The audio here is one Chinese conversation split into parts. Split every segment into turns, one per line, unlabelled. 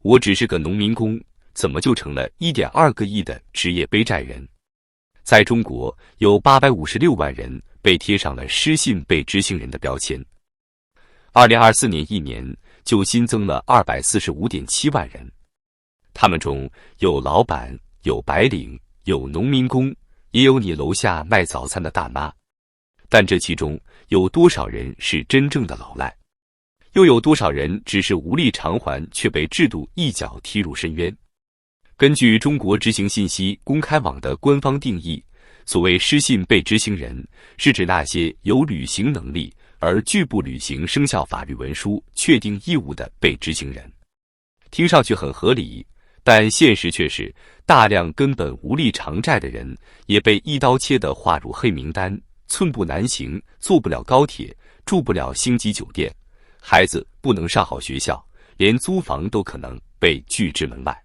我只是个农民工，怎么就成了1.2个亿的职业背债人？在中国，有856万人被贴上了失信被执行人的标签。2024年一年就新增了245.7万人，他们中有老板，有白领，有农民工，也有你楼下卖早餐的大妈。但这其中有多少人是真正的老赖？又有多少人只是无力偿还，却被制度一脚踢入深渊？根据中国执行信息公开网的官方定义，所谓失信被执行人，是指那些有履行能力而拒不履行生效法律文书确定义务的被执行人。听上去很合理，但现实却是大量根本无力偿债的人也被一刀切地划入黑名单，寸步难行，坐不了高铁，住不了星级酒店，孩子不能上好学校，连租房都可能被拒之门外。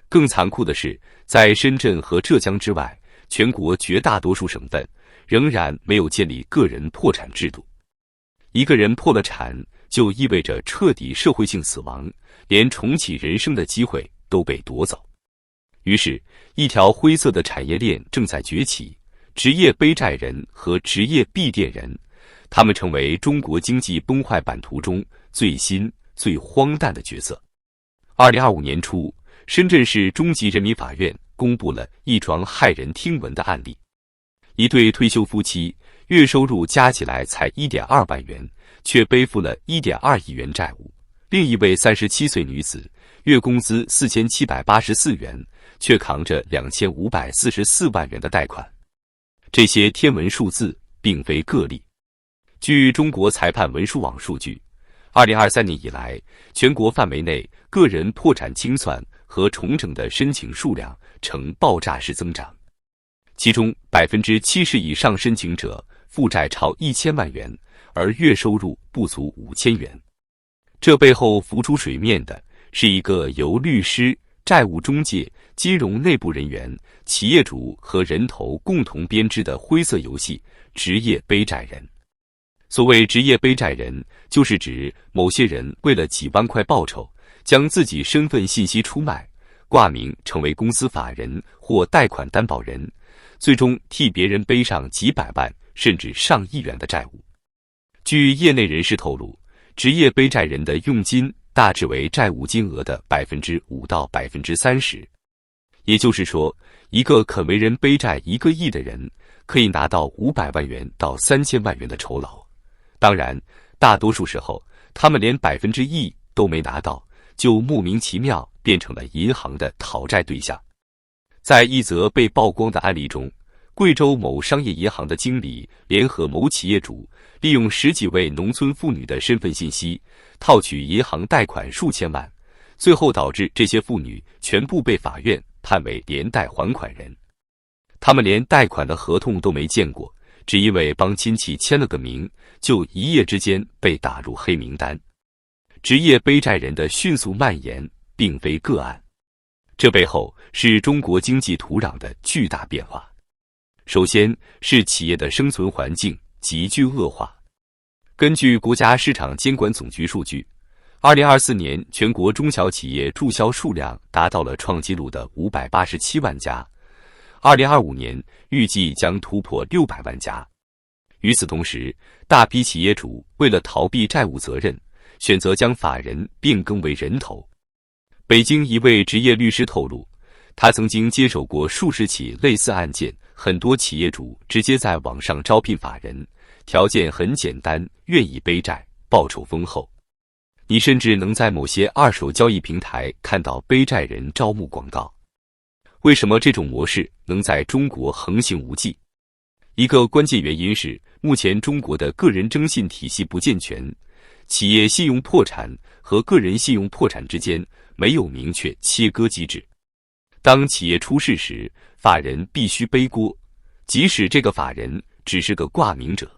更残酷的是，在深圳和浙江之外，全国绝大多数省份仍然没有建立个人破产制度。一个人破了产，就意味着彻底社会性死亡，连重启人生的机会都被夺走。于是，一条灰色的产业链正在崛起，职业背债人和职业闭店人，他们成为中国经济崩坏版图中最新、最荒诞的角色。2025年初，深圳市中级人民法院公布了一桩骇人听闻的案例：一对退休夫妻月收入加起来才1.2万元，却背负了1.2亿元债务；另一位37岁女子月工资4784元，却扛着2544万元的贷款。这些天文数字并非个例。据中国裁判文书网数据，2023年以来，全国范围内个人破产清算和重整的申请数量呈爆炸式增长，其中70%以上申请者负债超1000万元，而月收入不足5000元。这背后浮出水面的是一个由律师、债务中介、金融内部人员、企业主和人头共同编织的灰色游戏——职业背债人。所谓职业背债人，就是指某些人为了几万块报酬，将自己身份信息出卖，挂名成为公司法人或贷款担保人，最终替别人背上几百万甚至上亿元的债务。据业内人士透露，职业背债人的佣金大致为债务金额的5%到30%。也就是说，一个肯为人背债1个亿的人，可以拿到500万元到3000万元的酬劳。当然，大多数时候，他们连1%都没拿到，就莫名其妙变成了银行的讨债对象。在一则被曝光的案例中，贵州某商业银行的经理联合某企业主，利用10几位农村妇女的身份信息，套取银行贷款数千万，最后导致这些妇女全部被法院判为连带还款人。他们连贷款的合同都没见过，只因为帮亲戚签了个名，就一夜之间被打入黑名单。职业背债人的迅速蔓延并非个案，这背后是中国经济土壤的巨大变化。首先是企业的生存环境急剧恶化。根据国家市场监管总局数据，2024年全国中小企业注销数量达到了创纪录的587万家，2025年预计将突破600万家。与此同时，大批企业主为了逃避债务责任，选择将法人变更为人头。北京一位职业律师透露，他曾经接手过数十起类似案件，很多企业主直接在网上招聘法人，条件很简单，愿意背债，报酬丰厚。你甚至能在某些二手交易平台看到背债人招募广告。为什么这种模式能在中国横行无忌？一个关键原因是，目前中国的个人征信体系不健全，企业信用破产和个人信用破产之间没有明确切割机制。当企业出事时，法人必须背锅，即使这个法人只是个挂名者。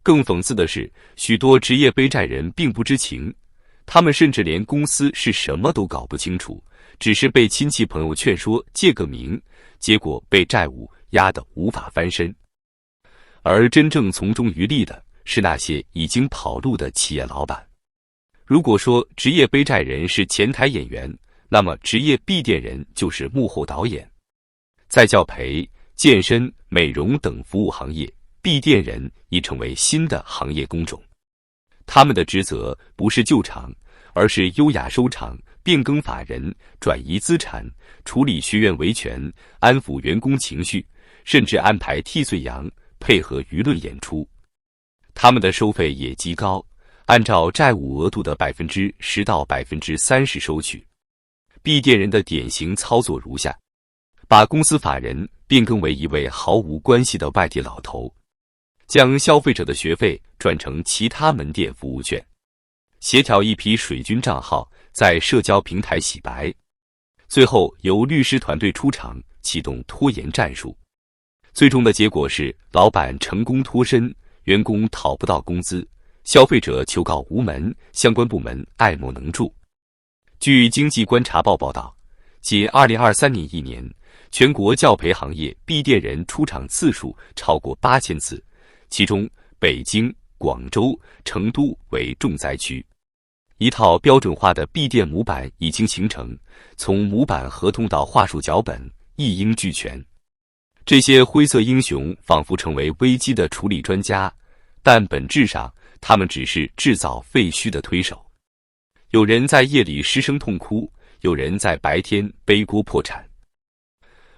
更讽刺的是，许多职业背债人并不知情，他们甚至连公司是什么都搞不清楚，只是被亲戚朋友劝说借个名，结果被债务压得无法翻身。而真正从中渔利的是那些已经跑路的企业老板。如果说职业背债人是前台演员，那么职业闭店人就是幕后导演。在教培、健身、美容等服务行业，闭店人已成为新的行业工种。他们的职责不是救场，而是优雅收场、变更法人、转移资产、处理学员维权、安抚员工情绪，甚至安排替罪羊，配合舆论演出。他们的收费也极高，按照债务额度的10%到30%收取。闭店人的典型操作如下：把公司法人变更为一位毫无关系的外地老头，将消费者的学费转成其他门店服务券，协调一批水军账号在社交平台洗白，最后由律师团队出场启动拖延战术。最终的结果是，老板成功脱身，员工讨不到工资，消费者求告无门，相关部门爱莫能助。据经济观察报报道，仅2023年1年，全国教培行业闭店人出场次数超过8000次，其中北京、广州、成都为重灾区。一套标准化的闭店模板已经形成，从模板合同到话术脚本，一应俱全。这些灰色英雄仿佛成为危机的处理专家，但本质上他们只是制造废墟的推手。有人在夜里失声痛哭，有人在白天背锅破产。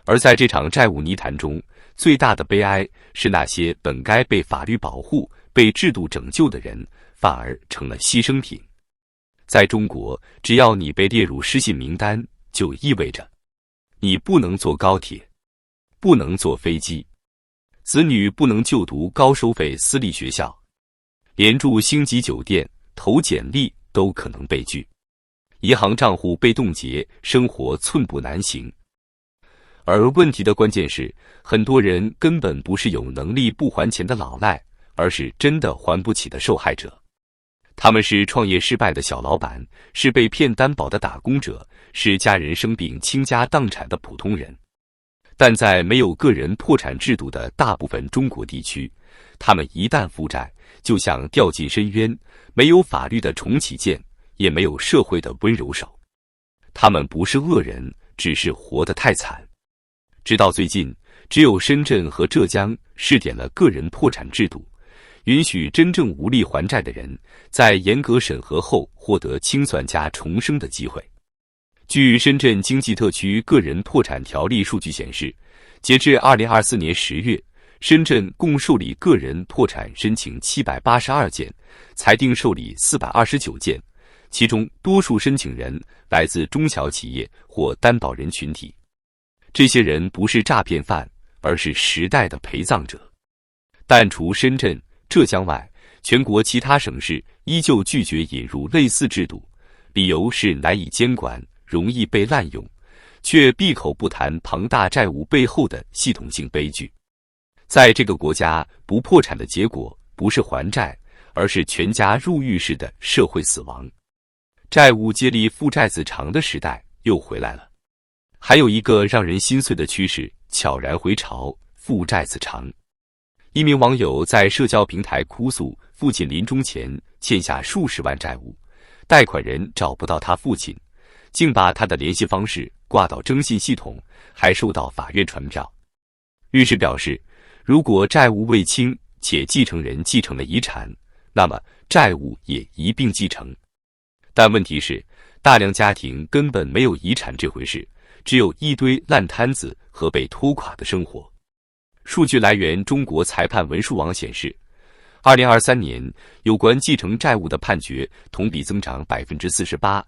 而在这场债务泥潭中，最大的悲哀是那些本该被法律保护、被制度拯救的人，反而成了牺牲品。在中国，只要你被列入失信名单，就意味着你不能坐高铁，不能坐飞机，子女不能就读高收费私立学校，连住星级酒店、投简历都可能被拒，银行账户被冻结，生活寸步难行。而问题的关键是，很多人根本不是有能力不还钱的老赖，而是真的还不起的受害者。他们是创业失败的小老板，是被骗担保的打工者，是家人生病倾家荡产的普通人。但在没有个人破产制度的大部分中国地区，他们一旦负债，就像掉进深渊，没有法律的重启键，也没有社会的温柔手。他们不是恶人，只是活得太惨。直到最近，只有深圳和浙江试点了个人破产制度，允许真正无力还债的人在严格审核后获得清算加重生的机会。据深圳经济特区个人破产条例数据显示，截至2024年10月，深圳共受理个人破产申请782件，裁定受理429件，其中多数申请人来自中小企业或担保人群体。这些人不是诈骗犯，而是时代的陪葬者。但除深圳、浙江外，全国其他省市依旧拒绝引入类似制度，理由是难以监管，容易被滥用，却闭口不谈庞大债务背后的系统性悲剧。在这个国家，不破产的结果不是还债，而是全家入狱式的社会死亡。债务接力负债子长的时代又回来了。还有一个让人心碎的趋势悄然回潮，负债子长。一名网友在社交平台哭诉，父亲临终前欠下数十万债务，贷款人找不到他父亲，竟把他的联系方式挂到征信系统，还收到法院传票。律师表示，如果债务未清且继承人继承了遗产，那么债务也一并继承。但问题是，大量家庭根本没有遗产这回事，只有一堆烂摊子和被拖垮的生活。数据来源中国裁判文书网显示，2023年有关继承债务的判决同比增长 48%，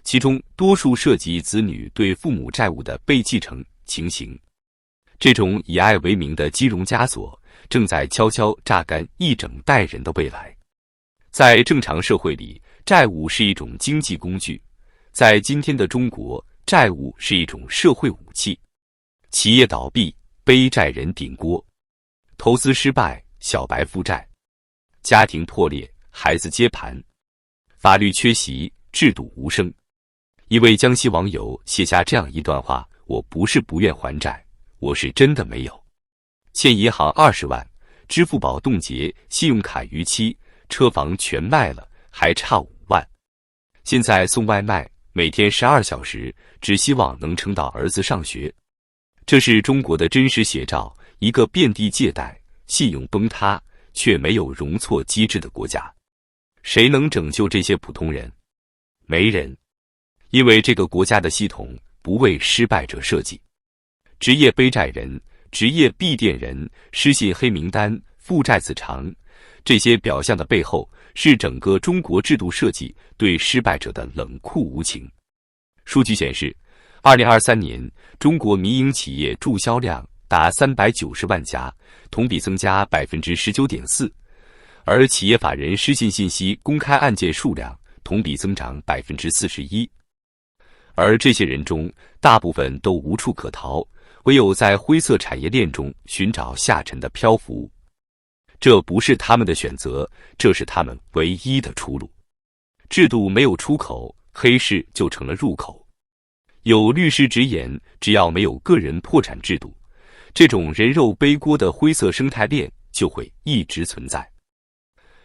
其中多数涉及子女对父母债务的被继承情形。这种以爱为名的金融枷锁正在悄悄榨干一整代人的未来。在正常社会里，债务是一种经济工具，在今天的中国，债务是一种社会武器。企业倒闭，背债人顶锅；投资失败，小白负债；家庭破裂，孩子接盘；法律缺席，制度无声。一位江西网友写下这样一段话：我不是不愿还债，我是真的没有。欠银行20万，支付宝冻结，信用卡逾期，车房全卖了，还差5万。现在送外卖，每天12小时，只希望能撑到儿子上学。这是中国的真实写照，一个遍地借贷、信用崩塌，却没有容错机制的国家。谁能拯救这些普通人？没人，因为这个国家的系统不为失败者设计。职业背债人、职业闭店人、失信黑名单、负债子长，这些表象的背后，是整个中国制度设计对失败者的冷酷无情。数据显示，2023年中国民营企业注销量达390万家，同比增加 19.4%， 而企业法人失信信息公开案件数量同比增长 41%。 而这些人中，大部分都无处可逃，唯有在灰色产业链中寻找下沉的漂浮。这不是他们的选择，这是他们唯一的出路。制度没有出口，黑市就成了入口。有律师直言，只要没有个人破产制度，这种人肉背锅的灰色生态链就会一直存在。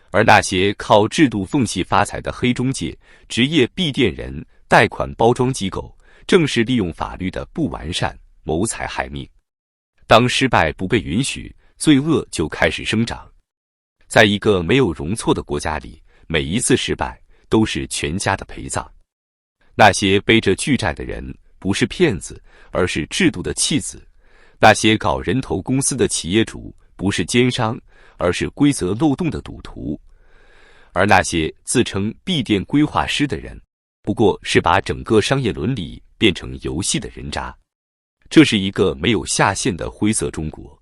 而那些靠制度缝隙发财的黑中介、职业闭店人、贷款包装机构，正是利用法律的不完善谋财害命。当失败不被允许，罪恶就开始生长。在一个没有容错的国家里，每一次失败都是全家的陪葬。那些背着巨债的人不是骗子，而是制度的弃子；那些搞人头公司的企业主不是奸商，而是规则漏洞的赌徒；而那些自称闭店规划师的人，不过是把整个商业伦理变成游戏的人渣。这是一个没有下限的灰色中国。